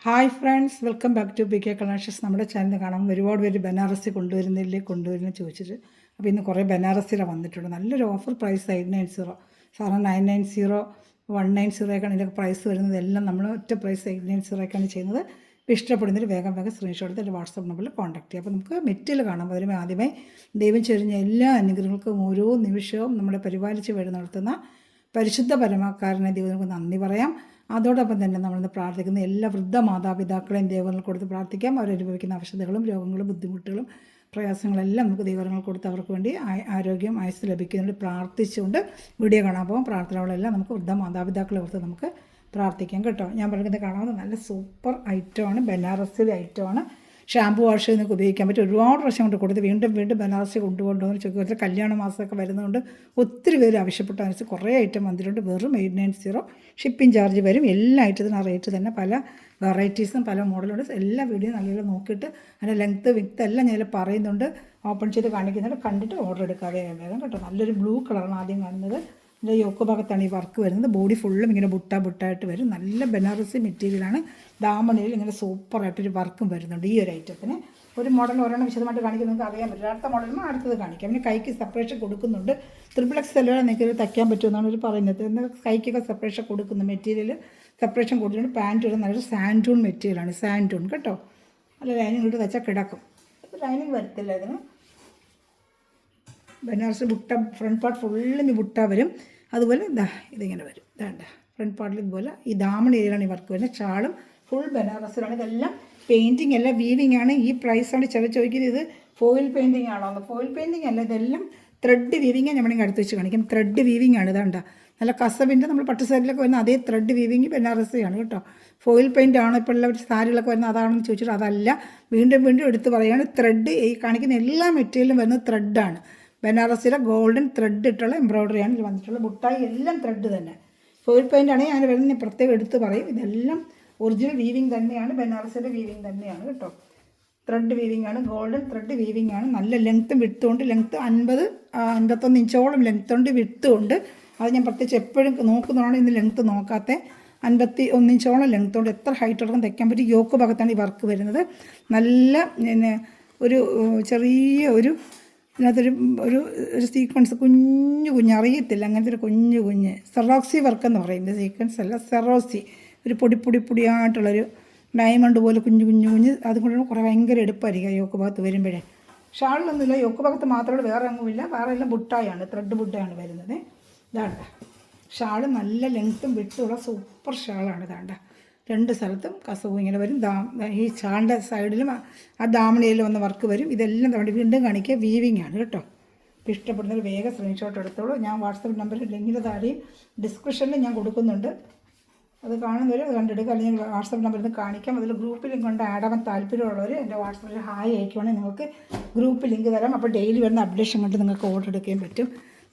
Hi friends, welcome back to BK collections. നമ്മുടെ channel കാണാം ഒരുപാട് പേര് ബനാറസി കൊണ്ടുവരുന്ന ചോദിച്ചിട്ട്. അപ്പോൾ ഇന്ന് കുറേ ബനാറസിയിലാണ് വന്നിട്ടുണ്ട്. നല്ലൊരു ഓഫർ പ്രൈസ് 890. സാധാരണ 990, 190 ഇതിൻ്റെ പ്രൈസ് വരുന്നത്. എല്ലാം നമ്മൾ ഒറ്റ പ്രൈസ് 890 ചെയ്യുന്നത്. ഇപ്പോൾ ഇഷ്ടപ്പെടുന്നതിൽ വേഗം സ്ക്രീൻഷോട്ട് എടുത്ത് എൻ്റെ വാട്സാപ്പ് നമ്പറിൽ കോൺടാക്ട് ചെയ്യുക. അപ്പോൾ നമുക്ക് മെറ്റീരിയൽ കാണാം. അതിന് ആദ്യമേ ദൈവം ചൊരിഞ്ഞ എല്ലാ അനുഗ്രഹങ്ങൾക്കും ഓരോ നിമിഷവും നമ്മളെ പരിപാലിച്ച് വഴി നടത്തുന്ന പരിശുദ്ധ പരമക്കാരനെ ദൈവങ്ങൾക്ക് നന്ദി പറയാം. അതോടൊപ്പം തന്നെ നമ്മളിന്ന് പ്രാർത്ഥിക്കുന്ന എല്ലാ വൃദ്ധ മാതാപിതാക്കളെയും ദൈവങ്ങൾ കൊടുത്ത് പ്രാർത്ഥിക്കാം. അവരനുഭവിക്കുന്ന അവശതകളും രോഗങ്ങളും ബുദ്ധിമുട്ടുകളും പ്രയാസങ്ങളെല്ലാം നമുക്ക് ദൈവങ്ങൾ കൊടുത്ത് അവർക്ക് വേണ്ടി ആരോഗ്യം ആയുസ് ലഭിക്കുന്നതിന് പ്രാർത്ഥിച്ചുകൊണ്ട് വീഡിയോ കാണാൻ പോകും. പ്രാർത്ഥനകളെല്ലാം നമുക്ക് വൃദ്ധ മാതാപിതാക്കളെ ഓർത്ത് നമുക്ക് പ്രാർത്ഥിക്കാം കേട്ടോ. ഞാൻ പറയുന്നത് കാണാവുന്ന നല്ല സൂപ്പർ ഐറ്റമാണ്, ബനാറസിലെ ഐറ്റമാണ്. ഷാമ്പു വാഷ് ചെയ്യുന്നൊക്കെ ഉപയോഗിക്കാൻ പറ്റും. ഒരുപാട് പ്രാവശ്യം കൊണ്ട് കൊടുത്ത് വീണ്ടും ബനാറസി കൊണ്ടുപോകണമെന്ന് ചോദിക്കുക. കല്യാണ മാസമൊക്കെ വരുന്നതുകൊണ്ട് ഒത്തിരി പേര് ആവശ്യപ്പെട്ട അനുസരിച്ച് കുറേ ഐറ്റം വന്നിട്ടുണ്ട്. വെറും 890 ഷിപ്പിംഗ് ചാർജ് വരും. എല്ലാ ഐറ്റത്തിനും ആ റേറ്റ് തന്നെ. പല വെറൈറ്റീസും പല മോഡലുണ്ട്. എല്ലാ വീഡിയോ നല്ലപോലെ നോക്കിയിട്ട് അതിൻ്റെ ലെങ്ത്ത് വിത്ത് എല്ലാം ഞാൻ പറയുന്നുണ്ട്. ഓപ്പൺ ചെയ്ത് കാണിക്കുന്നുണ്ട്. കണ്ടിട്ട് ഓർഡർ എടുക്കാതെ വേഗം കേട്ടോ. നല്ലൊരു ബ്ലൂ കളറാണ് ആദ്യം കാണുന്നത്. ഇതിൻ്റെ യോക്ക് ഭാഗത്താണ് ഈ വർക്ക് വരുന്നത്. ബോഡി ഫുള്ളും ഇങ്ങനെ ബുട്ടായിട്ട് വരും. നല്ല ബനാറസി മെറ്റീരിയലാണ്. ദാമണിയിൽ ഇങ്ങനെ സൂപ്പറായിട്ടൊരു വർക്കും വരുന്നുണ്ട് ഈ ഒരു ഐറ്റത്തിന്. ഒരു മോഡൽ ഒരെണ്ണം വിശദമായിട്ട് കാണിക്കുന്നത് നിങ്ങൾക്ക് അറിയാൻ പറ്റില്ല. അടുത്ത മോഡലിന് അടുത്തത് കാണിക്കാം. പിന്നെ കൈക്ക് സെപ്പറേഷൻ കൊടുക്കുന്നുണ്ട്. XXL വരെ നിങ്ങൾക്ക് തയ്ക്കാൻ പറ്റുമെന്നാണ് അവർ പറയുന്നത്. എന്നാൽ കൈക്കൊക്കെ സെപ്പറേഷൻ കൊടുക്കുന്നു. മെറ്റീരിയൽ സെപ്പറേഷൻ കൊടുത്തിട്ടുണ്ട്. പാൻറ്റ് ഒരു നല്ലൊരു സാൻഡൂൺ മെറ്റീരിയലാണ്. സാൻഡൂൺ കേട്ടോ. അല്ല ലൈനിങ് ഇട്ട് തയ്ച്ചാൽ കിടക്കും. ലൈനിങ് വരത്തില്ല ഇതിന്. ബനാറസ് ബുട്ട ഫ്രണ്ട് പാർട്ട് ഫുള്ളും ഈ ബുട്ട വരും. അതുപോലെ ഇതിങ്ങനെ വരും. ഇതാണ്ട ഫ്രണ്ട് പാർട്ടിൽ ഇതുപോലെ ഈ ദാമൺ ഏരിയയിലാണ് ഈ വർക്ക് വരുന്നത്. ഷാളും ഫുൾ ബനാറസിലാണ്. ഇതെല്ലാം പെയിൻറ്റിങ് അല്ല, വീവിങ് ആണ്. ഈ പ്രൈസാണ് ചോദിക്കുന്നത്. ഇത് ഫോയിൽ പെയിൻറ്റിങ് ആണോ? ഫോയിൽ പെയിൻറ്റിങ് അല്ല, ഇതെല്ലാം ത്രെഡ് വീവിങ്. നമ്മളിങ്ങനെ അടുത്ത് വെച്ച് കാണിക്കാം. ത്രെഡ് വീവിങ് ആണ്. ഇതാണ്ട നല്ല കസവിൻ്റെ നമ്മൾ പട്ട് സാരിയിലൊക്കെ വരുന്ന അതേ ത്രെഡ് വീവിങ് ബനാറസിയാണ് കേട്ടോ. ഫോയിൽ പെയിൻ്റ് ആണോ ഇപ്പോൾ ഉള്ള സാരികളൊക്കെ വരുന്നത് അതാണെന്ന് ചോദിച്ചിട്ട് അതല്ല. വീണ്ടും എടുത്ത് പറയുകയാണ്. ത്രെഡ് ഈ കാണിക്കുന്ന എല്ലാ മെറ്റീരിയലും വരുന്നത് ത്രെഡാണ്. ബനാറസിലെ ഗോൾഡൻ ത്രെഡ് ഇട്ടുള്ള എംബ്രോയ്ഡറിയാണ് ഇത് വന്നിട്ടുള്ളത്. ബുട്ടായി എല്ലാം ത്രെഡ് തന്നെ. ഫോയിൽ പെയിൻ്റ് ആണെങ്കിൽ അതിന് വരുന്ന പ്രത്യേകം എടുത്ത് പറയും. ഇതെല്ലാം ഒറിജിനൽ വീവിങ് തന്നെയാണ്. ബനാറസിൻ്റെ വീവിങ് തന്നെയാണ് കേട്ടോ. ത്രെഡ് വീവിങ് ആണ്. ഗോൾഡൻ ത്രെഡ് വീവിങ് ആണ്. നല്ല ലെങ്ത്തും വിട്ടുകൊണ്ട് ലെങ്ത്ത് 50-51 ഇഞ്ചോളം ലെങ്ത്തുണ്ട്, വിട്ടുകൊണ്ട്. അത് ഞാൻ പ്രത്യേകിച്ച് എപ്പോഴും നോക്കുന്നതാണ്. ഇന്ന് ലെങ്ത്ത് നോക്കാത്ത 51 ഇഞ്ചോളം ലെങ്ത്തുകൊണ്ട് എത്ര ഹൈറ്റ് ഉള്ളതും തയ്ക്കാൻ പറ്റും. യോക്ക് ഭാഗത്താണ് ഈ വർക്ക് വരുന്നത്. നല്ല പിന്നെ ഒരു ചെറിയ ഇതിനകത്തൊരു ഒരു സീക്വൻസ് കുഞ്ഞ് അറിയത്തില്ല, അങ്ങനത്തെ ഒരു കുഞ്ഞ് സെറോക്സി വർക്ക് എന്ന് പറയുന്നത്. സീക്വൻസ് അല്ല, സെറോസി. ഒരു പൊടിയായിട്ടുള്ളൊരു ഡയമണ്ട് പോലെ കുഞ്ഞ്. അതുകൊണ്ട് കുറേ ഭയങ്കര എടുപ്പായിരിക്കും യോക്ക് ഭാഗത്ത് വരുമ്പോഴേ. ഷാളിലൊന്നുമില്ല, യോക്ക് ഭാഗത്ത് മാത്രമേ വേറെ എങ്ങുമില്ല. വേറെ എല്ലാം ബുട്ടായാണ്, ത്രെഡ് ബുട്ടാണ് വരുന്നത്. ഇതാണ്ട ഷാള് നല്ല ലെങ്ത്തും വിട്ടുള്ള സൂപ്പർ ഷാളാണ്. ഇതാണ്ട രണ്ട് സ്ഥലത്തും കസവും ഇങ്ങനെ വരും. ഈ ഷാളിൻ്റെ സൈഡിലും ആ ദാമണിയിലും വന്ന വർക്ക് വരും. ഇതെല്ലാം വേണ്ടി വീണ്ടും കാണിക്കുക. വീവിങ് ആണ് കേട്ടോ. ഇഷ്ടപ്പെടുന്നവർ വേഗം സ്ക്രീൻഷോട്ട് എടുത്തോളൂ. ഞാൻ വാട്സപ്പ് നമ്പറിൽ ലിങ്കിൻ്റെ താഴെയും ഡിസ്ക്രിപ്ഷനിൽ ഞാൻ കൊടുക്കുന്നുണ്ട്. അത് കാണുന്നവർ കണ്ടെടുക്കുക. അല്ലെങ്കിൽ വാട്സപ്പ് നമ്പറിൽ നിന്ന് കാണിക്കാം. അതിൽ ഗ്രൂപ്പ് ലിങ്ക് കൊണ്ട് ആഡ് ആവാൻ താല്പര്യമുള്ളവർ എൻ്റെ വാട്സപ്പിൽ ഹായ് അയക്കുവാണെങ്കിൽ നിങ്ങൾക്ക് ഗ്രൂപ്പ് ലിങ്ക് തരാം. അപ്പോൾ ഡെയിലി വരുന്ന അപ്ഡേഷൻ കണ്ട് നിങ്ങൾക്ക് ഓർഡർ എടുക്കുകയും പറ്റും.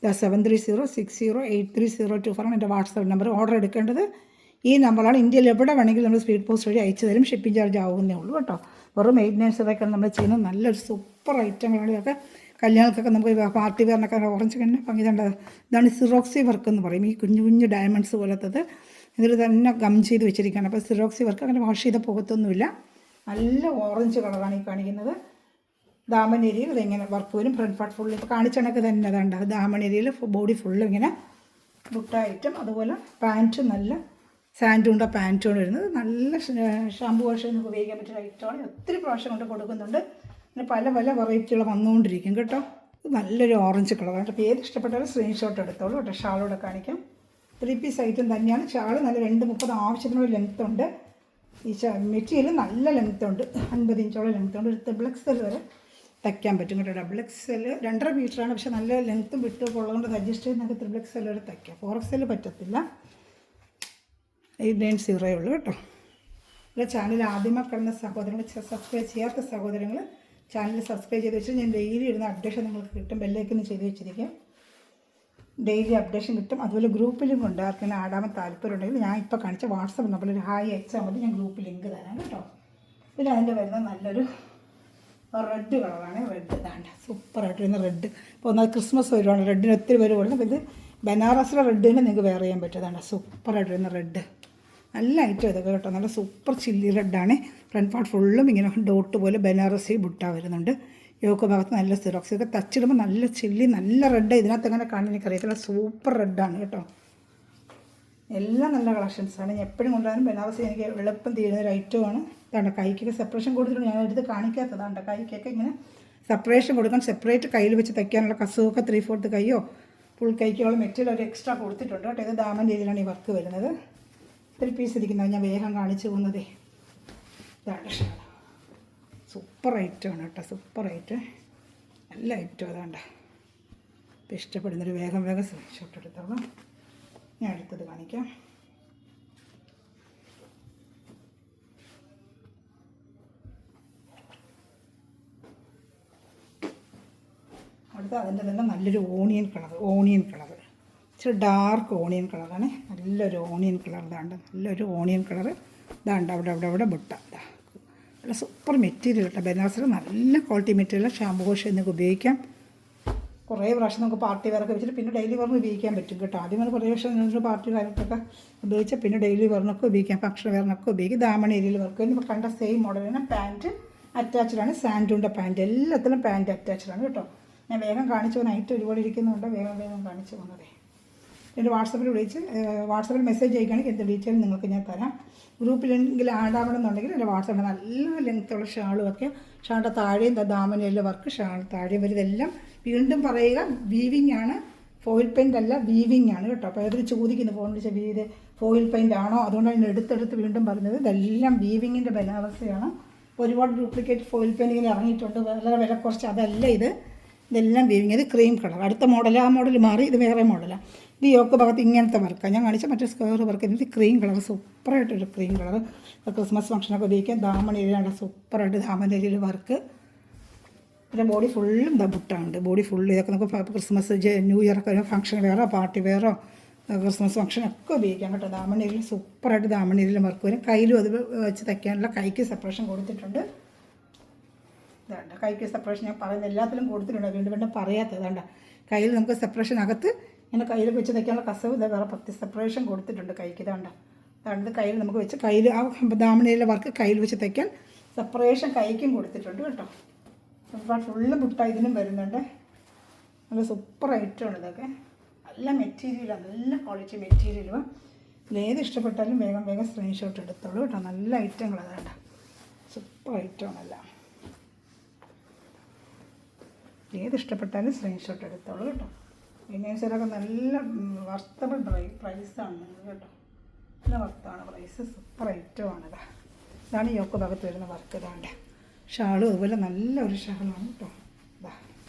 730602483024 എൻ്റെ വാട്സപ്പ് നമ്പർ. ഓർഡർ എടുക്കേണ്ടത് ഈ നമ്പറാണ്. ഇന്ത്യയിൽ എവിടെ വേണമെങ്കിലും നമ്മൾ സ്പീഡ് പോസ്റ്റ് വഴി അയച്ചു തരും. ഷിപ്പിംഗ് ചാർജ് ആവുന്നേ ഉള്ളൂ കേട്ടോ. വെറും 890 നമ്മൾ ചെയ്യുന്നത്. നല്ലൊരു സൂപ്പർ ഐറ്റങ്ങളാണ് ഇതൊക്കെ. കല്യാണങ്ങൾക്കൊക്കെ നമുക്ക് പാർട്ടി വെയറിനൊക്കെ ഓറഞ്ച് കണ്ണ് ഭംഗിതേണ്ടത്. ഇതാണ് സിറോക്സി വർക്ക് എന്ന് പറയും. ഈ കുഞ്ഞു ഡയമണ്ട്സ് പോലത്തത് ഇതിൽ തന്നെ ഗം ചെയ്ത് വെച്ചിരിക്കുകയാണ്. അപ്പോൾ സിറോക്സി വർക്ക് അങ്ങനെ വാഷ് ചെയ്ത പോകത്തൊന്നുമില്ല. നല്ല ഓറഞ്ച് കളറാണ് ഈ കാണിക്കുന്നത്. ദാമൻ ഏരിയയിൽ ഇതെങ്ങനെ വർക്ക് വരും. ഫ്രണ്ട് പാർട്ട് ഫുള്ള് ഇപ്പോൾ കാണിച്ച കണക്ക് തന്നെ അതാണ്ട്. ദാമൻ ഏരിയയിൽ ബോഡി ഫുള്ള് ഇങ്ങനെ ബുട്ടായിട്ടും. അതുപോലെ പാൻറ്റ് നല്ല സാൻഡൂണ്ട പാൻറ്റുകൊണ്ട് വരുന്നത്. നല്ല ഷാമ്പു വാഷ് ചെയ്യുന്ന ഉപയോഗിക്കാൻ പറ്റിയ ഐറ്റമാണ്. ഒത്തിരി പ്രാവശ്യം കൊണ്ട് കൊടുക്കുന്നുണ്ട്. പിന്നെ പല വെറൈറ്റികൾ വന്നുകൊണ്ടിരിക്കും കേട്ടോ. നല്ലൊരു ഓറഞ്ച് കളറാണ്. അപ്പോൾ ഏത് ഇഷ്ടപ്പെട്ടാലും സ്ക്രീൻഷോട്ട് എടുത്തോളൂ കേട്ടോ. ഷാളോടെ കാണിക്കാം. 3 പീസ് ഐറ്റം തന്നെയാണ്. ഷാള് നല്ല 230 ആവശ്യത്തിനുള്ള ലെങ്ത്ത് ഉണ്ട്. ഈ മെറ്റീരിയൽ നല്ല ലെങ്ത്ത് ഉണ്ട്. 50 ഇഞ്ചോളം ലെങ്ത്ത് ഉണ്ട്. ഒരു XXL വരെ തയ്ക്കാൻ പറ്റും കേട്ടോ. XXL 2.5 മീറ്ററാണ്. പക്ഷേ നല്ല ലെങ്ത്തും വിട്ടൊക്കെ ഉള്ളതുകൊണ്ട് അഡ്ജസ്റ്റ് ചെയ്ത് നമുക്ക് XXL വരെ തയ്ക്കാം. 4XL പറ്റത്തില്ല. 890 ഉള്ളൂ കേട്ടോ. ഇവിടെ ചാനൽ ആദ്യമായി കിടന്ന സഹോദരങ്ങൾ, സബ്സ്ക്രൈബ് ചെയ്യാത്ത സഹോദരങ്ങൾ ചാനൽ സബ്സ്ക്രൈബ് ചെയ്ത് വെച്ചാൽ ഞാൻ ഡെയിലി ഇടുന്ന അപ്ഡേഷൻ നിങ്ങൾക്ക് കിട്ടും. ബെല്ലൈക്കൻ ചെയ്ത് വെച്ചിരിക്കും. ഡെയിലി അപ്ഡേഷൻ കിട്ടും. അതുപോലെ ഗ്രൂപ്പ് ലിങ്ക് ഉണ്ട്. ആർക്കെങ്കിലും ആടാൻ താല്പര്യമുണ്ടെങ്കിൽ ഞാൻ ഇപ്പോൾ കാണിച്ച വാട്സപ്പ് നമ്പറിൽ ഒരു ഹായ് അയച്ചാൽ മതി. ഞാൻ ഗ്രൂപ്പ് ലിങ്ക് തരാം കേട്ടോ. പിന്നെ അതിൻ്റെ വരുന്ന നല്ലൊരു റെഡ് കളറാണ്. റെഡ് ഇതാണ്ട് സൂപ്പറായിട്ട് വരുന്ന റെഡ്. ഇപ്പോൾ ഒന്നത് ക്രിസ്മസ് വരുവാണ്. റെഡിന് ഒത്തിരി പേര് കൊടുക്കും. അപ്പോൾ ഇത് ബനാറസിലെ റെഡിന് നിങ്ങൾക്ക് വെയർ ചെയ്യാൻ പറ്റുന്നതാണ്. സൂപ്പറായിട്ട് വരുന്ന റെഡ്. നല്ല ഐറ്റം ഇതൊക്കെ കേട്ടോ. നല്ല സൂപ്പർ ചില്ലി റെഡാണ്. ഫ്രണ്ട് പാർട്ട് ഫുള്ളും ഇങ്ങനെ ഡോട്ട് പോലെ ബനാറസി ബുട്ട വരുന്നുണ്ട്. യോക്ക് ഭാഗത്ത് നല്ല സിറോക്സ്. ഇതൊക്കെ തച്ചിടുമ്പോൾ നല്ല ചില്ലി നല്ല റെഡ്. ഇതിനകത്ത് എങ്ങനെ കാണാൻ എനിക്കറിയത്തില്ല. സൂപ്പർ റെഡാണ് കേട്ടോ. എല്ലാം നല്ല കളക്ഷൻസാണ്. ഞാൻ എപ്പോഴും കൊണ്ടുവരാനും ബനാറസി എനിക്ക് എളുപ്പം തീരുന്ന ഒരു ഐറ്റമാണ്. ഇതാണ്ട് കൈക്കൊക്കെ സെപ്പറേഷൻ കൊടുത്തിട്ടുണ്ട്. ഞാൻ എടുത്ത് കാണിക്കാത്തതാണ്. കൈക്കൊക്കെ ഇങ്ങനെ സെപ്പറേഷൻ കൊടുക്കാൻ സെപ്പറേറ്റ് കയ്യിൽ വെച്ച് തയ്ക്കാനുള്ള കസവൊക്കെ 3/4 കൈയോ ഫുൾ കൈക്കോളം മെറ്റീരിയൽ ഒരു എക്സ്ട്രാ കൊടുത്തിട്ടുണ്ട് കേട്ടോ. ഇത് ദാമൻ രീതിയിലാണ് ഈ വർക്ക് വരുന്നത്. ഇത്തിരി പീസ് ഇരിക്കുന്നത് ഞാൻ വേഗം കാണിച്ചു പോകുന്നതേ. ഇതാണ് ഷാൾ. സൂപ്പർ ഐറ്റമാണ് കേട്ടോ. Super item. നല്ല ഐറ്റം അതാണ്ട. ഇപ്പം ഇഷ്ടപ്പെടുന്നൊരു വേഗം സ്ക്രീൻഷോട്ട് എടുത്തോളാം. ഞാൻ അടുത്തത് കാണിക്കാം. അടുത്ത അതിൻ്റെ തന്നെ നല്ലൊരു ഓണിയൻ കളർ ഇച്ചിരി ഡാർക്ക് ഓണിയൻ കളറാണ്. നല്ലൊരു ഓണിയൻ കളർ. ഇതാണ്ട് നല്ലൊരു ഓണിയൻ കളർ. ഇതാണ്ട് അവിടെ ബുട്ട. നല്ല സൂപ്പർ മെറ്റീരിയൽ കേട്ടോ. ബനാറസിൽ നല്ല ക്വാളിറ്റി മെറ്റീരിയൽ. ഷാമ്പു വാഷ് എന്നൊക്കെ ഉപയോഗിക്കാം. കുറേ പ്രാവശ്യം നമുക്ക് പാർട്ടി വെയറൊക്കെ വെച്ചിട്ട് പിന്നെ ഡെയിലി വെയറിന് ഉപയോഗിക്കാൻ പറ്റും കേട്ടോ. ആദ്യം കുറേ പ്രാവശ്യം പാർട്ടി വെയറൊക്കെ ഉപയോഗിച്ചാൽ പിന്നെ ഡെയിലി വെയറിനൊക്കെ ഉപയോഗിക്കാം. ഫംഗ്ഷൻ വെയറിനൊക്കെ ഉപയോഗിക്കും. ദാമൻ ഏരിയയിൽ വർക്ക് ചെയ്യുന്നത് ഇപ്പോൾ കണ്ട സെയിം മോഡലാണ്. പാൻറ്റ് അറ്റാച്ച്ഡാണ്. സാൻഡൂണിൻ്റെ പാൻറ്റ്. എല്ലാത്തിലും പാൻറ്റ് അറ്റാച്ച്ഡാണ് കേട്ടോ. ഞാൻ വേഗം കാണിച്ചു പോകുന്ന ഐറ്റം ഒരുപാട് ഇരിക്കുന്നുണ്ട്. വേഗം കാണിച്ചു പോകുന്നതേ. എൻ്റെ വാട്സപ്പിൽ മെസ്സേജ് അയക്കുകയാണെങ്കിൽ എന്ത് ഡീറ്റെയിൽ നിങ്ങൾക്ക് ഞാൻ തരാം. ഗ്രൂപ്പിലെങ്കിൽ ആടാവണമെന്നുണ്ടെങ്കിൽ എൻ്റെ വാട്സപ്പിൽ നല്ല ലെങ്ത്തുള്ള ഷാളുമൊക്കെ. ഷാളിൻ്റെ താഴെയും ദാമനയിലെ വർക്ക് ഷാൾ താഴെയും വരുന്നതെല്ലാം വീണ്ടും പറയുക വീവിങ് ആണ്. ഫോയിൽ പെയിൻ്റ് അല്ല, വീവിങ് ആണ് കേട്ടോ. അപ്പോൾ ഏതൊരു ചോദിക്കുന്നു ഫോണിൽ ഇത് ഫോയിൽ പെയിൻ്റ് ആണോ, അതുകൊണ്ടാണ് ഞാൻ എടുത്തെടുത്ത് വീണ്ടും പറഞ്ഞത്. ഇതെല്ലാം വീവിങ്ങിൻ്റെ ബനാറസിയാണ്. ഒരുപാട് ഡ്യൂപ്ലിക്കേറ്റ് ഫോയിൽ പെയിൻ്റ് ഇങ്ങനെ ഇറങ്ങിയിട്ടുണ്ട്. വളരെ വില കുറച്ച്. അതല്ല ഇതെല്ലാം വീവിങ്. ഇത് ക്രീം കളർ. അടുത്ത മോഡൽ ആ മോഡൽ മാറി. ഇത് വേറെ മോഡലാണ്. ഇത് യോക്ക് ഭാഗത്ത് ഇങ്ങനത്തെ വർക്കാണ് ഞാൻ കാണിച്ച. മറ്റേ സ്ക്വയർ വർക്ക്. ഇത് ക്രീം കളർ. സൂപ്പറായിട്ടൊരു ക്രീം കളർ. ക്രിസ്മസ് ഫംഗ്ഷനൊക്കെ ഉപയോഗിക്കാം. ദാമൻ ഏരിയയാണ് സൂപ്പറായിട്ട് ദാമൻ ഏരിയയിൽ വർക്ക്. പിന്നെ ബോഡി ഫുള്ളും ബുട്ടാണ്. ബോഡി ഫുള്ള് ഇതൊക്കെ നമുക്ക് ക്രിസ്മസ് ന്യൂ ഇയർ ഒക്കെ ഫംഗ്ഷൻ വേറോ പാർട്ടി വേറോ ക്രിസ്മസ് ഫംഗ്ഷനൊക്കെ ഉപയോഗിക്കാം കേട്ടോ. ദാമൻ ഏരിയയിൽ സൂപ്പറായിട്ട് ദാമൻ ഏരിയയിൽ വർക്ക് വരും. കയ്യിലും അത് വെച്ച് തയ്ക്കാനുള്ള കൈക്ക് സെപ്പറേഷൻ കൊടുത്തിട്ടുണ്ട്. ഇതാണ്ട കൈക്ക് സെപ്പറേഷൻ ഞാൻ പറയുന്നത് എല്ലാത്തിലും കൊടുത്തിട്ടുണ്ട്. വീണ്ടും പറയാത്തത് വേണ്ട. കയ്യിൽ നമുക്ക് സെപ്പറേഷൻ അകത്ത് ഇങ്ങനെ കയ്യിൽ വെച്ച് തയ്ക്കാനുള്ള കസവ് ഇത് വേറെ 10 സെപ്പറേഷൻ കൊടുത്തിട്ടുണ്ട് കൈക്ക്. ഇതാണ്ട് കയ്യിൽ നമുക്ക് വെച്ച് കയ്യിൽ ആ ദാമനയിലെ വർക്ക് കയ്യിൽ വെച്ച് തയ്ക്കാൻ സെപ്പറേഷൻ കൈക്കും കൊടുത്തിട്ടുണ്ട് കേട്ടോ. അപ്പോൾ ഫുള്ള് ബുട്ട ഇതിനും വരുന്നുണ്ട്. നല്ല സൂപ്പർ ഐറ്റമാണ് ഇതൊക്കെ. നല്ല മെറ്റീരിയലാണ്. നല്ല ക്വാളിറ്റി മെറ്റീരിയലും. ഇതിലേത് ഇഷ്ടപ്പെട്ടാലും വേഗം സ്ക്രീൻഷോട്ട് എടുത്തോളൂ കേട്ടോ. നല്ല ഐറ്റങ്ങൾ അതാണ്ട. സൂപ്പർ ഐറ്റമാണെല്ലാം. ഏത് ഇഷ്ടപ്പെട്ടാലും സ്ക്രീൻഷോട്ട് എടുത്തോളൂ കേട്ടോ. ഇതിനനുസരിച്ചൊക്കെ നല്ല വർത്തബിൾ പ്രൈസാണ് കേട്ടോ. നല്ല വർത്താണ് പ്രൈസ്. സൂപ്പർ ഐറ്റമാണിത്. ഇതാണ് യോക്ക് ഭാഗത്ത് വരുന്ന വർക്ക്. ഇതാണ്ട് ഷാളും അതുപോലെ നല്ലൊരു ഷാളാണ് കേട്ടോ.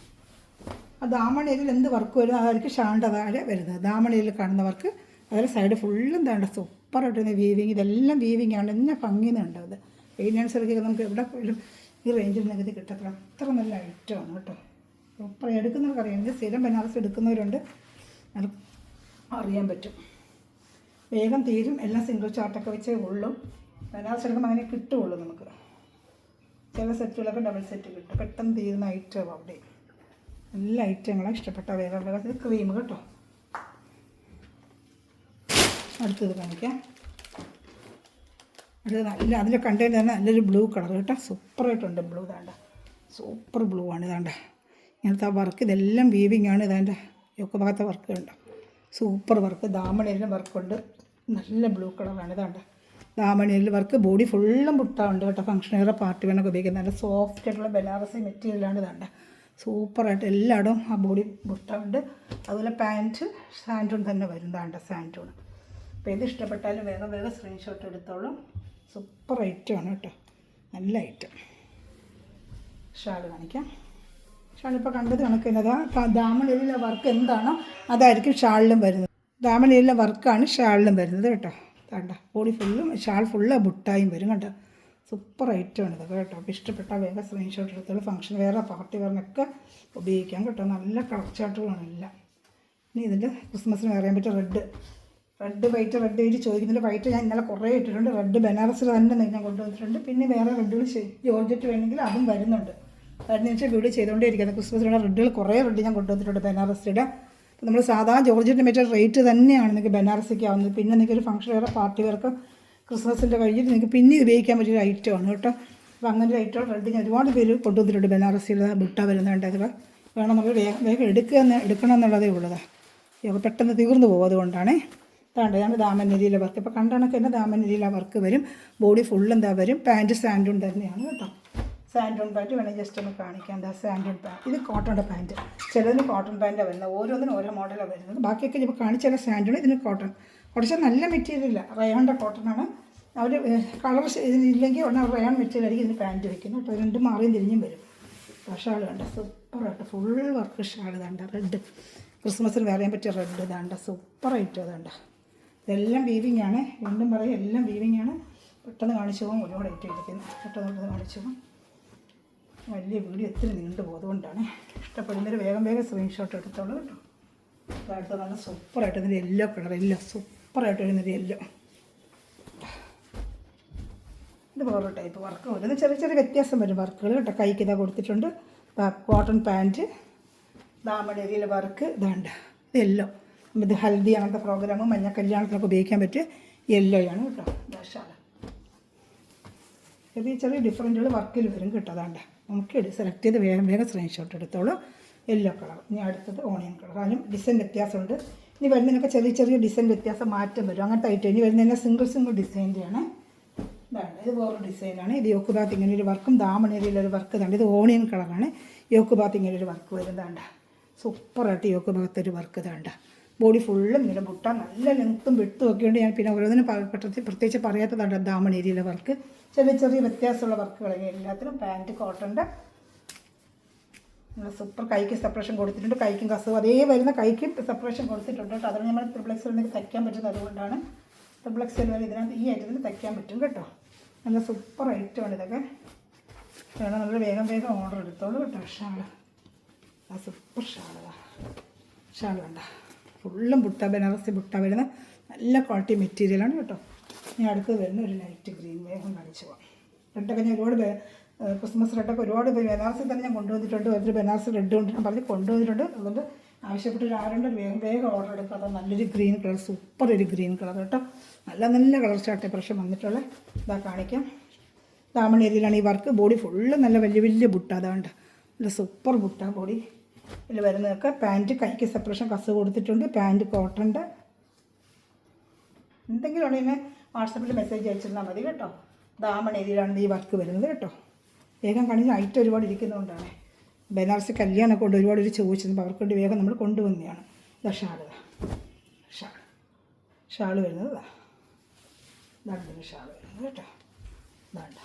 ആ ദാമണയിൽ എന്ത് വർക്ക് വരുന്നു അതായിരിക്കും ഷാളിൻ്റെ താഴെ വരുന്നത്. ദാമണയിൽ കാണുന്ന വർക്ക് അതുപോലെ സൈഡ് ഫുള്ളും താണ്ട സൂപ്പറായിട്ട് വീവിങ്. ഇതെല്ലാം വീവിങ് ആണ്. എന്നെ ഭംഗിയുന്നുണ്ട്. അത് ഇതിനനുസരിച്ച് നമുക്ക് എവിടെ പോലും ഈ റേഞ്ചിൽ നികുതി കിട്ടത്തില്ല. അത്ര നല്ല ഐറ്റമാണ് കേട്ടോ. സൂപ്പർ. എടുക്കുന്നവർക്കറിയാം. ഇത് സ്ഥിരം ബനാറസ് എടുക്കുന്നവരുണ്ട്. അത് അറിയാൻ പറ്റും. വേഗം തീരും. എല്ലാം സിംഗിൾ ചാർട്ടൊക്കെ വെച്ചേ ഉള്ളൂ. ബനാറസ് എടുക്കുമ്പോൾ അങ്ങനെ കിട്ടുകയുള്ളൂ നമുക്ക്. ചില സെറ്റുകളൊക്കെ ഡബിൾ സെറ്റ് കിട്ടും. പെട്ടെന്ന് തീരുന്ന ഐറ്റം അവിടെ. എല്ലാ ഐറ്റങ്ങളും ഇഷ്ടപ്പെട്ട വേഗം ഇത് ക്രീം കേട്ടോ. അടുത്തത് കാണിക്കാം. അടുത്തത് നല്ല അതിൽ കണ്ടതിന് തന്നെ നല്ലൊരു ബ്ലൂ കളർ കേട്ടോ. സൂപ്പറായിട്ടുണ്ട് ബ്ലൂ. ഇതാണ്ട സൂപ്പർ ബ്ലൂ ആണ്. ഇതാണ്ട ഇങ്ങനത്തെ വർക്ക്. ഇതെല്ലാം വീവിങ് ആണ്. ഇതാണ്ട യോക്ക് ഭാഗത്തെ വർക്ക് കണ്ടോ. Super work. ദാമണയിലും വർക്കുണ്ട്. നല്ല ബ്ലൂ കളറാണ്. ഇതാണ്ട ദാമണയിൽ വർക്ക്. ബോഡി ഫുള്ളും ബുട്ടുണ്ട് കേട്ടോ. ഫംഗ്ഷൻ വേറെ പാർട്ടി വേണമൊക്കെ ഉപയോഗിക്കുന്നത് നല്ല സോഫ്റ്റ് ആയിട്ടുള്ള ബനാറസി മെറ്റീരിയലാണ്. ഇതാണ്ട സൂപ്പറായിട്ട് എല്ലായിടവും ആ ബോഡി ബുട്ടുണ്ട്. അതുപോലെ പാൻറ്റ് സാൻഡൂൺ തന്നെ വരും. ഇതാണ്ട സാൻഡൂൺ. അപ്പോൾ ഇത് ഇഷ്ടപ്പെട്ടാലും വേഗം സ്ക്രീൻഷോട്ട് എടുത്തോളും. സൂപ്പർ ഐറ്റമാണ് കേട്ടോ. നല്ല ഐറ്റം. ഷാൾ കാണിക്കാം. ഷാളിപ്പോൾ കണ്ടത് കണക്കിനതാ. ദാമണയിലെ വർക്ക് എന്താണോ അതായിരിക്കും ഷാളിലും വരുന്നത്. ദാമണയിലെ വർക്കാണ് ഷാളിലും വരുന്നത് കേട്ടോ. വേണ്ട ബോഡി ഫുള്ളും ഷാൾ ഫുള്ള് ബുട്ടായും വരും കേട്ടോ. സൂപ്പർ ഐറ്റമാണ് ഇതൊക്കെ കേട്ടോ. അപ്പോൾ ഇഷ്ടപ്പെട്ടാൽ വേഗം സ്ക്രീൻഷോട്ട് എടുത്തോളൂ. ഫംഗ്ഷൻ വേറെ പാർട്ടി വേറിനൊക്കെ ഉപയോഗിക്കാം കേട്ടോ. നല്ല കളർ ചാർട്ടുകളാണ് എല്ലാം. ഇനി ഇതിൻ്റെ ക്രിസ്മസിന് അറിയാൻ പറ്റും റെഡ് വൈറ്റ് ചോദിക്കുന്നുണ്ട്. വൈറ്റ് ഞാൻ ഇന്നലെ കുറേ ഇട്ടിട്ടുണ്ട്. റെഡ് ബനാറസിൽ തന്നെ ഞാൻ കൊണ്ടുവന്നിട്ടുണ്ട്. പിന്നെ വേറെ റെഡുകൾ ജോർജറ്റ് വേണമെങ്കിൽ അതും വരുന്നുണ്ട്. അതിന് ശേഷം വീഡിയോ ചെയ്തുകൊണ്ടേ ഇരിക്കുന്നത്. ക്രിസ്മസിലുള്ള റെഡുകൾ കുറേ റെഡ് ഞാൻ കൊണ്ടുവന്നിട്ടുണ്ട് ബനാറസിയുടെ. അപ്പോൾ നമ്മൾ സാധാ ജോർജറ്റ് മെറ്റീരിയൽ റേറ്റ് തന്നെയാണ് നിങ്ങൾക്ക് ബനാറസിക്ക് ആവുന്നത്. പിന്നെ നിങ്ങൾക്ക് ഒരു ഫംഗ്ഷൻ വേറെ പാർട്ടി വേർക്ക് ക്രിസ്മസിൻ്റെ കഴിഞ്ഞിട്ട് നിങ്ങൾക്ക് പിന്നെ ഉപയോഗിക്കാൻ പറ്റിയൊരു ഐറ്റമാണ് കേട്ടോ. അപ്പോൾ അങ്ങനെ ഒരു ഐറ്റം റെഡ് ഞാൻ ഒരുപാട് പേര് കൊണ്ടുവന്നിട്ടുണ്ട്. ബനാറസിയിൽ ബുട്ട വരുന്നുണ്ട്. അതിൽ വേണം നമ്മൾ വേഗം വേഗം എടുക്കണം എന്നുള്ളതേ ഉള്ളതാണ്. അപ്പോൾ പെട്ടെന്ന് തീർന്നു പോകും. അതുകൊണ്ടാണ് ഞാൻ ദാമനരിയിലെ വർക്ക് ഇപ്പോൾ കണ്ടണക്ക് തന്നെ ദാമനരിയിലെ വർക്ക് വരും. ബോഡി ഫുൾ എന്താ വരും. പാൻറ്റ് സാൻഡൂൺ തന്നെയാണ് കേട്ടോ. സാൻഡൂൺ പാൻറ്റ് വേണമെങ്കിൽ ജസ്റ്റ് ഒന്ന് കാണിക്കാം. എന്താ സാൻഡൂൺ പാൻറ്റ്, ഇത് കോട്ടൻ്റെ പാൻറ്റ്. ചിലതിന് കോട്ടൺ പാൻറ്റാണ് വരുന്നത്, ഓരോന്നിനും ഓരോ മോഡലാണ് വരുന്നത്. ബാക്കിയൊക്കെ ഇപ്പോൾ കാണിച്ചാൽ സാൻഡൂൺ, ഇതിന് കോട്ടൺ. കുറച്ച് നല്ല മെറ്റീരിയലില്ല, റയോണിൻ്റെ കോട്ടനാണ്. അവർ കളർ ഇതിനില്ലെങ്കിൽ ഉടനെ റയോൺ മെറ്റീരിയലായിരിക്കും ഇതിന് പാൻറ്റ് വയ്ക്കുന്നത് കേട്ടോ. രണ്ടും മാറിയും തിരിഞ്ഞും വരും. ഷാൾ കണ്ട സൂപ്പറായിട്ട് ഫുൾ വർക്ക് ഷാൾ ഇതാണ്ട. റെഡ് ക്രിസ്മസിന് വേറെയാൻ പറ്റിയ റെഡ് ഇതാണ്ട. സൂപ്പറായിട്ട് അതാണ്ട. ഇതെല്ലാം വീവിങ് ആണ്. വീണ്ടും പറയും എല്ലാം വീവിങ് ആണ്. പെട്ടെന്ന് കാണിച്ചു പോകും. ഒരുപാട് ഐറ്റം ഇരിക്കുന്നു. പെട്ടെന്ന് കാണിച്ചു പോകും. വലിയ വീഡിയോ ഒത്തിരി നീണ്ടു പോകും. അതുകൊണ്ടാണ് ഇഷ്ടപ്പെടുന്നവർ വേഗം സ്ക്രീൻഷോട്ട് എടുത്തോളൂ കേട്ടോ. അടുത്ത നല്ല സൂപ്പറായിട്ട് ഇതിൻ്റെ യെല്ലോ കളർ, സൂപ്പറായിട്ട് വരുന്നൊരു യെല്ലോ. ഇത് വേറൊരു ടൈപ്പ് വർക്ക് വരുന്നത്. ചെറിയ വ്യത്യാസം വരും വർക്കുകൾ കേട്ടോ. കൈക്ക് ഇതാ കൊടുത്തിട്ടുണ്ട്. കോട്ടൺ പാൻറ്റ്, ദാമണേരിയിലെ വർക്ക് ഇതാണ്ട്. ഇത് യെല്ലോ. ഇത് ഹൽദി അങ്ങനത്തെ പ്രോഗ്രാം, മഞ്ഞ കല്യാണത്തിനൊക്കെ ഉപയോഗിക്കാൻ പറ്റിയ യെല്ലോയാണ് കേട്ടോ. ഷാൾ ചെറിയ ഡിഫറൻറ്റുകൾ വർക്കിൽ വരും കേട്ടോ. അതാണ്ട് നമുക്ക് സെലക്ട് ചെയ്ത് വേഗം സ്ക്രീൻഷോട്ട് എടുത്തോളൂ. Yellow colour. ഇനി അടുത്തത് ഓണിയൻ കളർ. അതിനും ഡിസൈൻ വ്യത്യാസമുണ്ട്. ഇനി വരുന്നതിനൊക്കെ ചെറിയ ഡിസൈൻ വ്യത്യാസം മാറ്റം വരും. അങ്ങനത്തെ ഐറ്റം. ഇനി വരുന്നതിനെ സിംഗിൾ ഡിസൈൻ്റെയാണ്. ഇതാണ്. ഇത് വേറൊരു ഡിസൈനാണ്. ഇത് യോക്ക് ഭാഗത്ത് ഇങ്ങനെ ഒരു വർക്കും ദാമണേരിയിലൊരു വർക്ക് ഇതാണ്. ഇത് ഓണിയൻ കളറാണ്. യോക്ക് ഭാഗത്ത് ഇങ്ങനെ ഒരു വർക്ക് വരുന്നതാണ്ട. സൂപ്പറായിട്ട് യോക്ക് ഭാഗത്തൊരു വർക്ക് ഇതാണ്ട. ബോഡി ഫുള്ളും ഇങ്ങനെ ബുട്ട നല്ല ലെങ്ത്തും വിട്ടും ഒക്കെ ഉണ്ട്. ഞാൻ പിന്നെ ഓരോന്നിനും പ്രത്യേകിച്ച് പറയാത്തതാണ് ദാമണേരിയിലെ വർക്ക്. ചെറിയ വ്യത്യാസമുള്ള വർക്കുകൾ എല്ലാത്തിനും. പാൻറ്റ് കോട്ടൻ്റെ സൂപ്പർ. കൈക്ക് സെപ്പറേഷൻ കൊടുത്തിട്ടുണ്ട്. കൈക്കും കസവും അതേ വരുന്ന കൈക്കും സെപ്പറേഷൻ കൊടുത്തിട്ടുണ്ട് കേട്ടോ. അതാണ് നമ്മൾ ട്രിപ്ലെക്സിൽ തയ്ക്കാൻ പറ്റുന്നത്. അതുകൊണ്ടാണ് ട്രിപ്ലെക്സിൽ വരെ ഇതിനകത്ത് ഈ ഐറ്റത്തിന് തയ്ക്കാൻ പറ്റും കേട്ടോ. നല്ല സൂപ്പർ ഐറ്റമാണ് ഇതൊക്കെ. വേണം നമ്മൾ വേഗം ഓർഡർ എടുത്തോളൂ കേട്ടോ. ഷാള് ആ സൂപ്പർ ഷാൾ വേണ്ട. ഫുള്ളും ബുട്ട, ബനാറസി ബുട്ട വരുന്ന നല്ല ക്വാളിറ്റി മെറ്റീരിയലാണ് കേട്ടോ. ഇനി അടുത്ത് വരുന്ന ഒരു ലൈറ്റ് ഗ്രീൻ വേഗം കാണിച്ചു പോകാം. റെഡൊക്കെ ഞാൻ ഒരുപാട് ക്രിസ്മസ് റെഡൊക്കെ ഒരുപാട് ബനാറസിൽ തന്നെ ഞാൻ കൊണ്ടുവന്നിട്ടുണ്ട്. ഒരു ബനാറസി റെഡ് കൊണ്ട് ഞാൻ പറഞ്ഞ് കൊണ്ടുവന്നിട്ടുണ്ട്. അതുകൊണ്ട് ആവശ്യപ്പെട്ട് ആരുണ്ട് വേഗം ഓർഡർ എടുക്കുക. അത് നല്ലൊരു ഗ്രീൻ കളർ, സൂപ്പർ ഒരു ഗ്രീൻ കളർ കേട്ടോ. നല്ല കളർ ചാർട്ട് പ്രശ്നം വന്നിട്ടുള്ള ഇതാ കാണിക്കാം. ദാമണേരിയിലാണ് ഈ വർക്ക്. ബോഡി ഫുള്ള് നല്ല വലിയ ബുട്ട അതാണ്ട്. നല്ല സൂപ്പർ ബുട്ട ബോഡി. ഇതിൽ വരുന്നതൊക്കെ പാൻറ്റ് കൈക്ക് സെപ്പറേഷൻ കസ് കൊടുത്തിട്ടുണ്ട്. പാൻറ്റ് കോട്ടൻ്റെ. എന്തെങ്കിലും ഉണ്ടെങ്കിൽ വാട്സപ്പിൽ മെസ്സേജ് അയച്ചിരുന്നാൽ മതി കേട്ടോ. ദാമണേരിയിലാണ് ഈ വർക്ക് വരുന്നത് കേട്ടോ. വേഗം കാണിക്കുന്ന ഐറ്റം ഒരുപാട് ഇരിക്കുന്നതുകൊണ്ടാണ്. ബനാറസി കല്യാണമൊക്കെ കൊണ്ട് ഒരുപാട് ചോദിച്ചിരുന്നു. അവർക്ക് വേണ്ടി വേഗം നമ്മൾ കൊണ്ടുവന്നതാണ്. ഇതാ ഷാൾ വരുന്നത്. ഇതാണ് ഷാൾ വരുന്നത് കേട്ടോ. ഇതാണ്ട.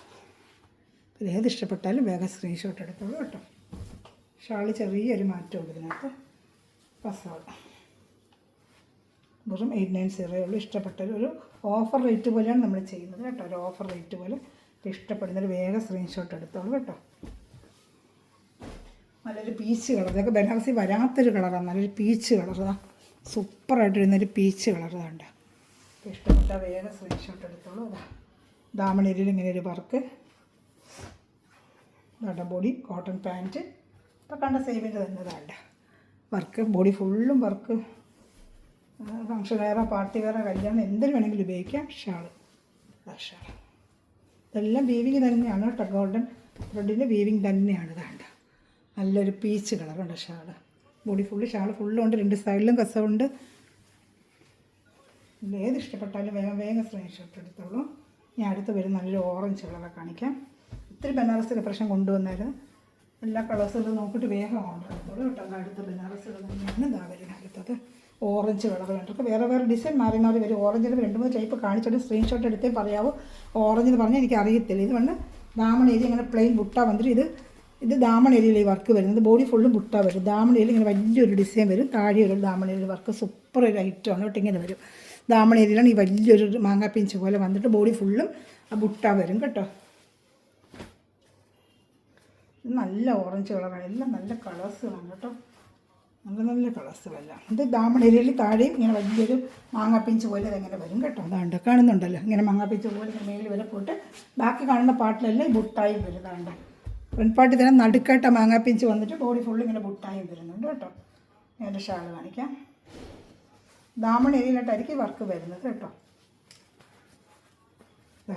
ഇത് ഏത് ഇഷ്ടപ്പെട്ടാലും വേഗം സ്ക്രീൻഷോട്ട് എടുത്തോളൂ കേട്ടോ. ഷാൾ ചെറിയൊരു മാറ്റമുണ്ട് ഇതിനകത്ത്. പസാള വെറും 890 ഉള്ളൂ. ഇഷ്ടപ്പെട്ടൊരു ഓഫർ റേറ്റ് പോലെയാണ് നമ്മൾ ചെയ്യുന്നത് കേട്ടോ. ഒരു ഓഫർ റേറ്റ് പോലെ. ഇഷ്ടപ്പെടുന്നൊരു വേഗം സ്ക്രീൻഷോട്ട് എടുത്തോളൂ കേട്ടോ. നല്ലൊരു പീച്ച് കളർ. ഇതൊക്കെ ബനാറസി വരാത്തൊരു കളറാണ്. നല്ലൊരു പീച്ച് കളറാണ്. സൂപ്പറായിട്ട് വരുന്നൊരു പീച്ച് കളർ കണ്ട. ഇഷ്ടപ്പെട്ട വേഗം സ്ക്രീൻഷോട്ട് എടുത്തോളൂ. ദാമണേരിയിൽ ഇങ്ങനെ ഒരു വർക്ക്. Body cotton pant. ഇപ്പോൾ കണ്ട സെയിമിൻ്റെ തന്നെ വേണ്ട വർക്ക്. ബോഡി ഫുള്ളും വർക്ക്. ഫംഗ്ഷൻ വെയറോ പാർട്ടി വെയറോ കല്യാണം എന്തിനു വേണമെങ്കിലും ഉപയോഗിക്കാം. ഷാൾ ഇതെല്ലാം വീവിങ് തന്നെയാണ് കേട്ടോ. ഗോൾഡൻ ത്രെഡിൻ്റെ വീവിങ് തന്നെയാണ്. വേണ്ട നല്ലൊരു പീച്ച് കളറുണ്ട് ഷാൾ. Body shawl ഫുള്ളുണ്ട്. 2 സൈഡിലും കസവുണ്ട്. ഏത് ഇഷ്ടപ്പെട്ടാലും വേഗം സ്ക്രീൻഷോട്ട് എടുത്തോളൂ. ഞാൻ അടുത്ത് വരും നല്ലൊരു ഓറഞ്ച് കളറെ കാണിക്കാം. ഒത്തിരി ബനാറസി പ്രശ്നം കൊണ്ടുവന്നായിരുന്നു. എല്ലാ കളേഴ്സും നോക്കിയിട്ട് വേഗം ഓർഡർ എടുത്തോളൂ കേട്ടോ. അടുത്ത ബനാറസ് തന്നെയാണ് ഇതാ വരുന്നത്. അടുത്തത് ഓറഞ്ച് കളർ വേണ്ടൊക്കെ വേറെ ഡിസൈൻ മാറി വരും. ഓറഞ്ചിൽ 2-3 ടൈപ്പ് കാണിച്ചിട്ട് സ്ക്രീൻഷോട്ട് എടുത്തേ പറയാവൂ. ഓറഞ്ച് എന്ന് പറഞ്ഞാൽ എനിക്ക് അറിയത്തില്ല. ഇത് വന്ന് ദാമണേരി ഇങ്ങനെ പ്ലെയിൻ ബുട്ട വന്നിട്ട് ഇത് ദാമണേരിയിൽ ഈ വർക്ക് വരുന്നത്. ബോഡി ഫുള്ളും ബുട്ട വരും. ദാമണേരിയിൽ ഇങ്ങനെ വലിയൊരു ഡിസൈൻ വരും. താഴെ ഒരു ദാമണേരിയിൽ വർക്ക്. സൂപ്പർ ഒരു ഐറ്റമാണ് കേട്ടോ. ഇങ്ങനെ വരും. ദാമണേരിയിലാണ് ഈ വലിയൊരു മാങ്ങാപ്പിഞ്ച് പോലെ വന്നിട്ട് ബോഡി ഫുള്ളും ആ ബുട്ട വരും കേട്ടോ. നല്ല ഓറഞ്ച് കളറാണ്. എല്ലാം നല്ല കളേഴ്സുകളാണ് കേട്ടോ. നല്ല കളേഴ്സുകളെല്ലാം. ഇത് ദാമണേരിയിൽ താഴെയും ഇങ്ങനെ വലിയൊരു മാങ്ങാപ്പിഞ്ച് പോലെ അതെങ്ങനെ വരും കേട്ടോ. അതാണ്ട് കാണുന്നുണ്ടല്ലോ. ഇങ്ങനെ മാങ്ങാപ്പിഞ്ച് പോലെ ഇങ്ങനെ മേളിൽ വരെ പോയിട്ട് ബാക്കി കാണുന്ന പാട്ടിലെല്ലാം ഈ ബുട്ടായി വരുന്നതാണ്ട്. ഫ്രണ്ട് പാർട്ടി തന്നെ നടുക്കായിട്ട് മാങ്ങാപ്പിഞ്ച് വന്നിട്ട് ബോഡി ഫുള്ള് ഇങ്ങനെ ബുട്ടായും വരുന്നുണ്ട് കേട്ടോ. ഞാൻ ഷാൾ കാണിക്കാം. ദാമണേരിയിലായിട്ടായിരിക്കും വർക്ക് വരുന്നത് കേട്ടോ.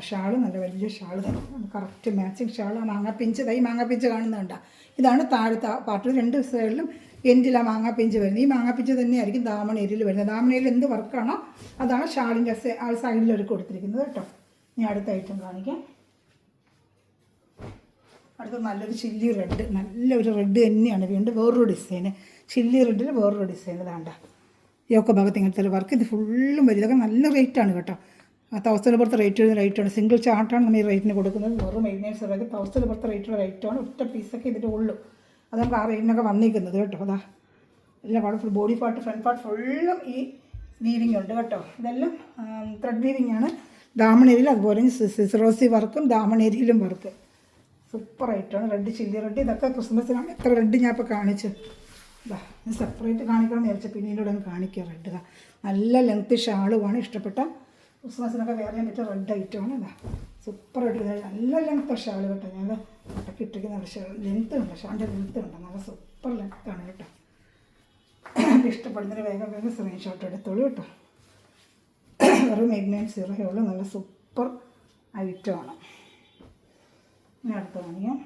ഷാള് നല്ല വലിയ ഷാള് തന്നെ, കറക്റ്റ് മാച്ചിങ് ഷാള്. മാങ്ങാപ്പിഞ്ച് ഈ മാങ്ങാപ്പിഞ്ച് കാണുന്നുണ്ട്, ഇതാണ് താഴത്തെ പാർട്ടിൽ 2 സൈഡിലും എൻഡിൽ ആ മാങ്ങാപ്പിഞ്ച് വരുന്നത്. ഈ മാങ്ങാപ്പിഞ്ച് തന്നെയായിരിക്കും ദാമണേരിയിൽ വരുന്നത്. ദാമണേരിയിൽ എന്ത് വർക്കാണോ അതാണ് ഷാളിൻ്റെ ആ സൈഡിൽ ഒരു കൊടുത്തിരിക്കുന്നത് കേട്ടോ. ഞാൻ അടുത്ത ഐറ്റം കാണിക്കാം. അടുത്ത നല്ലൊരു ചില്ലി റെഡ്, നല്ലൊരു റെഡ് തന്നെയാണ്. വീണ്ടും വേറൊരു ഡിസൈന്, ചില്ലി റെഡിൽ വേറൊരു ഡിസൈൻ. ഇതാണ്ട യോക്ക ഭാഗത്ത് ഇങ്ങനത്തെ ഒരു വർക്ക്. ഇത് ഫുള്ളും വരും. ഇതൊക്കെ നല്ല റേറ്റാണ് കേട്ടോ. 1000 പുറത്ത് റേറ്റാണ്. സിംഗിൾ ചാർട്ടാണ് നമ്മൾ ഈ റേറ്റിന് കൊടുക്കുന്നത്. വെറും 800 1000 പുറത്ത് റേറ്റുള്ള റേറ്റാണ്. ഒറ്റ പീസൊക്കെ ഇതിൻ്റെ ഉള്ളൂ. അത് നമുക്ക് ആ റേറ്റിനൊക്കെ വന്നിരിക്കുന്നത് കേട്ടോ. അതാ എല്ലാം പാട് full body part front part ഫുള്ളും ഈ വീവിങ് ഉണ്ട് കേട്ടോ. ഇതെല്ലാം ത്രെഡ് വീവിങ് ആണ്. ദാമണേരിയിൽ അതുപോലെ സിറോസി വർക്കും ദാമണേരിയിലും വർക്ക് സൂപ്പറായിട്ടാണ്. റെഡ് ചില്ലി റെഡ്, ഇതൊക്കെ ക്രിസ്മസിനാണ്. എത്ര റെഡ് ഞാൻ ഇപ്പോൾ കാണിച്ചു. ഇതാ സെപ്പറേറ്റ് കാണിക്കണം എന്ന് വിചാരിച്ചാൽ പിന്നീട് കാണിക്കുക. റെഡ് ഇതാ നല്ല ലെങ്ത്ത് ഷാളുമാണ്. ഇഷ്ടപ്പെട്ട ക്രിസ്മസിനൊക്കെ വേറെ ചെയ്യാൻ പറ്റിയ റെഡ് ഐറ്റമാണ്. ഇതാ സൂപ്പറായിട്ട് നല്ല ലെങ്ത്ത് ഷാൾ കേട്ടോ. ഞാൻ ഇടയ്ക്ക് ഇട്ടിരിക്കുന്ന ലെങ്ത്ത് ഉണ്ട്, ഷാളിൻ്റെ ലെങ്ത്ത് ഉണ്ട്, നല്ല സൂപ്പർ ലെങ്ത്താണ് കേട്ടോ. ഇഷ്ടപ്പെടുന്നതിന് വേഗം വേഗം സ്ക്രീൻഷോട്ട് എടുത്തോളൂ കേട്ടോ. വെറും 890 ഉള്ളൂ. നല്ല സൂപ്പർ ഐറ്റമാണ്. ഇനി അടുത്ത കാണിക്കാം.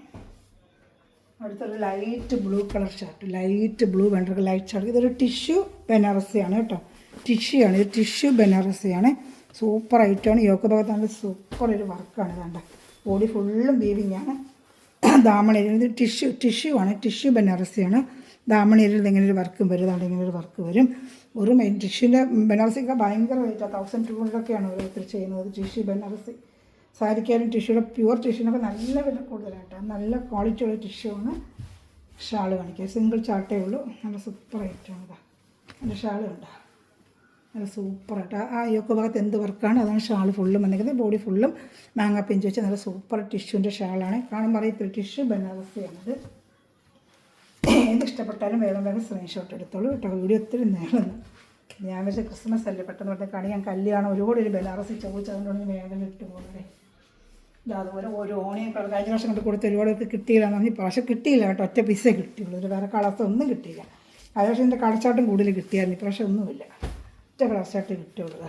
അടുത്തൊരു light blue colour shirt, light blue വേണ്ട ലൈറ്റ് ഷർട്ട്. ഇതൊരു ടിഷ്യൂ ബനാറസിയാണ് കേട്ടോ. ടിഷ്യൂ ആണ് ഇത്, ടിഷ്യൂ ബനാറസിയാണ്. സൂപ്പർ ഐറ്റമാണ്. യോക്ക് ഭാഗത്ത് നല്ല സൂപ്പർ ഒരു വർക്കാണ്. ഇതാണ്ട ബോഡി ഫുള്ളും വീവിങ് ആണ്. ദാമണേരിയിൽ ഇത് ടിഷ്യൂ ആണ്, ടിഷ്യൂ ബനാറസിയാണ്. ദാമണേരിയിൽ ഇങ്ങനെ ഒരു വർക്കും വരും. അതാണ്ട് ഇങ്ങനെ ഒരു വർക്ക് വരും. ഒരു മെയിൻ ടിഷ്യൂൻ്റെ ബനാറസിയൊക്കെ ഭയങ്കര റേറ്റാണ്. 1200 ഓരോരുത്തർ ചെയ്യുന്നത് ടിഷ്യൂ ബനാറസി. സാരിക്കാരും ടിഷ്യൂടെ പ്യുവർ ടിഷ്യൂനൊക്കെ നല്ല വില കൂടുതലായിട്ടോ. നല്ല ക്വാളിറ്റിയുള്ള ടിഷ്യൂ ആണ്. ഷാൾ കാണിക്കുക. സിംഗിൾ ചാർട്ടേ ഉള്ളൂ. നല്ല സൂപ്പർ ഐറ്റമാണ്. ഇതാ നല്ല ഷാൾ കണ്ടോ, നല്ല സൂപ്പറായിട്ട്. ആ യോക്ക് ഭാഗത്ത് എന്ത് വർക്കാണ് അതാണ് ഷാൾ ഫുള്ളും വന്നിരിക്കുന്നത്. ബോഡി ഫുള്ളും മാങ്ങ പിഞ്ച് വെച്ച് നല്ല സൂപ്പർ ടിഷ്യൂൻ്റെ ഷാളാണ്. കാണുമ്പോൾ അറിയത്തില്ല, ടിഷ്യൂ ബനാറസിയാണത്. എന്ത് ഇഷ്ടപ്പെട്ടാലും വേഗം വേഗം സ്ക്രീൻഷോട്ട് എടുത്തോളൂ കേട്ടോ. വീഡിയോ ഒത്തിരി നേടുന്നു. ഞാൻ വെച്ചാൽ ക്രിസ്മസ് അല്ലേ, പെട്ടെന്ന് പെട്ടെന്ന് കാണിക്കാൻ കല്യാണം ഒരുപാട് ഒരു ബനാറസി ചോദിച്ചതുകൊണ്ടാണ് വേഗം ഇട്ട് പോകുന്നത്. അതുപോലെ ഓരോ ഓണിയൻ കളർ കഴിഞ്ഞ വർഷം കൊണ്ട് കൊടുത്ത് ഒരുപാട് പേർക്ക് കിട്ടിയില്ല. ഈ പ്രാവശ്യം കിട്ടിയില്ല കേട്ടോ. ഒറ്റ പീസേ കിട്ടിയുള്ളൂ. ഒരു വേറെ കളർസ് ഒന്നും കിട്ടിയില്ല. കഴിഞ്ഞ വർഷം എൻ്റെ കളർച്ചാട്ടും കൂടുതൽ കിട്ടിയായിരുന്നു. ഇപ്രാവശ്യം ഒന്നുമില്ല, ഒറ്റ കളർച്ചാട്ട് കിട്ടിയുള്ളൂ.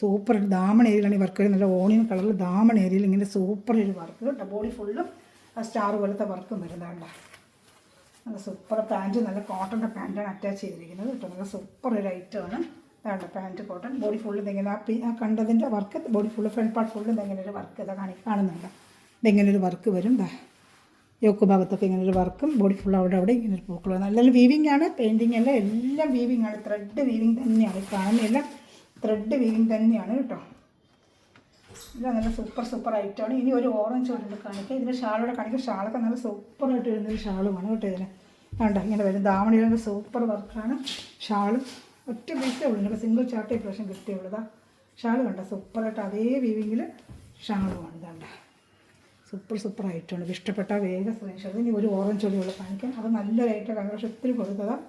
സൂപ്പർ ദാമണേരിയിലാണ് ഈ വർക്ക്. നല്ല ഓണിയൻ കളറിൽ ദാമണേരിയിൽ ഇങ്ങനെ സൂപ്പർ ഒരു വർക്ക് കേട്ടോ. ബോഡി ഫുള്ളും ആ സ്റ്റാർ പോലത്തെ വർക്കും വരുന്നതാണ്ട. നല്ല സൂപ്പർ പാൻറ്റ്, നല്ല കോട്ടൻ്റെ പാൻറ്റാണ് അറ്റാച്ച് ചെയ്തിരിക്കുന്നത് കേട്ടോ. നല്ല സൂപ്പർ ഒരു ഐറ്റമാണ്. വേണ്ട പാൻറ്റ് കോട്ടൺ. ബോഡി ഫുള്ള് ഇതെങ്ങനെ ആ കണ്ടതിൻ്റെ work body full front part full ഇതെങ്ങനെ ഒരു വർക്ക് ഇതാ കാണുന്നുണ്ട്. ഇതെങ്ങനെ ഒരു വർക്ക് വരും. യോക്ക് ഭാഗത്തൊക്കെ ഇങ്ങനെ ഒരു വർക്കും ബോഡി ഫുൾ അവിടെ ഇങ്ങനെ ഒരു പൂക്കളും. നല്ലൊരു വീവിങ് ആണ്. പെയിൻറ്റിങ് അല്ല, എല്ലാം വീവിങ് ആണ്. ത്രെഡ് വീവിങ് തന്നെയാണ്. കാണുന്നതെല്ലാം ത്രെഡ് വീവിങ് തന്നെയാണ് കേട്ടോ. ഇല്ല നല്ല സൂപ്പർ ഐറ്റമാണ്. ഇനി ഒരു ഓറഞ്ച് കൊണ്ട് കാണിക്കുക. ഇതിന് ഷാളോടെ കാണിക്കുക. ഷാളൊക്കെ നല്ല സൂപ്പറായിട്ട് വരുന്നൊരു ഷാളുമാണ് കേട്ടോ. ഇതിന് വേണ്ട ഇങ്ങനെ വരും. ദാമണിയുടെ സൂപ്പർ വർക്കാണ്. ഷാളും ഒറ്റ പീസേ ഉള്ളൂ. ഇപ്പോൾ സിംഗിൾ ചാർട്ടേ ഇപ്രാവശ്യം കിട്ടിയുള്ളതാ. ഷാൾ കണ്ട സൂപ്പറായിട്ട് അതേ വീവിങ്ങിൽ ഷാളുമാണ്. ഇതാണ്ട സൂപ്പർ ഐറ്റമാണ്. ഇഷ്ടപ്പെട്ട വേഗം സ്ക്രീൻഷോട്ട്. ഇനി ഒരു ഓറഞ്ച് കൂടിയുള്ള കാണിക്കാം. അത് നല്ലൊരു ഐറ്റം. കഴിഞ്ഞ വർഷം ഒത്തിരി കൊടുത്തതാണ്.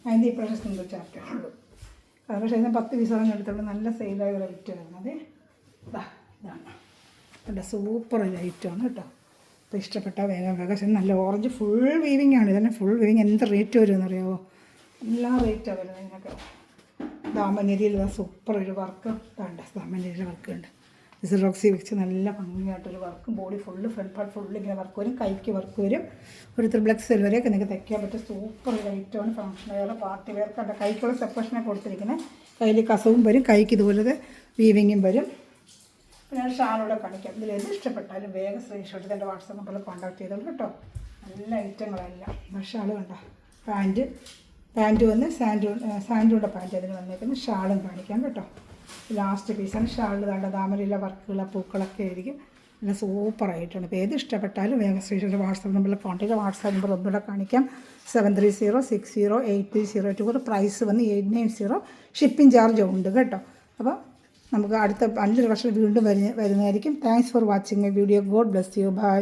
അതിൻ്റെ ഇപ്രാവശ്യം സിംഗിൾ ചാർട്ടേ ഉള്ളൂ. കഴിഞ്ഞ വർഷം ഇതിന് 10 പീസോളം എടുത്തുള്ളൂ. നല്ല സെയിലായ ഒരു ഐറ്റം വരുന്നത്. ഇതാണ് നല്ല സൂപ്പർ ഒരു ഐറ്റമാണ് കേട്ടോ. അപ്പോൾ ഇഷ്ടപ്പെട്ട വേഗം നല്ല ഓറഞ്ച് ഫുൾ വീവിങ് ആണ്. ഇതന്നെ ഫുൾ വീവിങ്. എന്ത് റേറ്റ് വരുമെന്നറിയാമോ? എല്ലാ റേറ്റാണ് വരുന്നത് ഇതിനൊക്കെ. ദാമനേരിയിൽ സൂപ്പർ ഒരു വർക്ക് വേണ്ട. ദാമനേരിയിലെ വർക്ക് ഉണ്ട്. സിറോക്സി വെച്ച് നല്ല ഭംഗിയായിട്ടൊരു വർക്കും. Body full front part full ഇങ്ങനെ വർക്ക് വരും. കൈക്ക് വർക്ക് വരും. ഒരു ത്രിബ്ലക്സ് സിൽവരെയൊക്കെ നിങ്ങൾക്ക് തയ്ക്കാൻ പറ്റും. സൂപ്പർ ഒരു ഐറ്റമാണ്. ഫംഗ്ഷൻ വെയർ, പാർട്ടി വെയർ കണ്ട കൈക്കുള്ള സെപ്പറേഷനൊക്കെ കൊടുത്തിരിക്കുന്നത്. കയ്യിൽ കസവും വരും, കൈക്ക് ഇതുപോലെ വീവിങ്ങും വരും. ഞാൻ ഷാളോടെ കാണിക്കാം. ഇതിൽ ഏത് ഇഷ്ടപ്പെട്ടാലും വേഗം സ്ക്രീൻഷോട്ട് എൻ്റെ വാട്സാപ്പ് നമ്പറിൽ കോൺടാക്ട് ചെയ്തോളൂ കേട്ടോ. നല്ല ഐറ്റങ്ങളെല്ലാം. ഷാൾ കണ്ട പാൻറ്റ് വന്ന് സാൻഡൂടെ പാൻറ്റ് അതിന് വന്നേക്കുന്നത്. ഷാളും കാണിക്കാം കേട്ടോ. ലാസ്റ്റ് പീസാണ് ഷാളിൽ കണ്ട താമരയിലെ വർക്കുകൾ പൂക്കളൊക്കെ ആയിരിക്കും. നല്ല സൂപ്പറായിട്ടാണ്. ഇപ്പോൾ ഏത് ഇഷ്ടപ്പെട്ടാലും വേഗം സ്ക്രീൻഷോട്ട് വാട്സാപ്പ് നമ്പറിൽ കോൺടാക്ട്. വാട്സാപ്പ് നമ്പർ ഒന്നുകൂടെ കാണിക്കാം. 7306083024. പ്രൈസ് വന്ന് 890. ഷിപ്പിംഗ് ചാർജ് ഉണ്ട് കേട്ടോ. അപ്പോൾ നമുക്ക് അടുത്ത 5 വർഷം വീണ്ടും വരുന്നതായിരിക്കും. Thanks for watching my video. God bless you. By.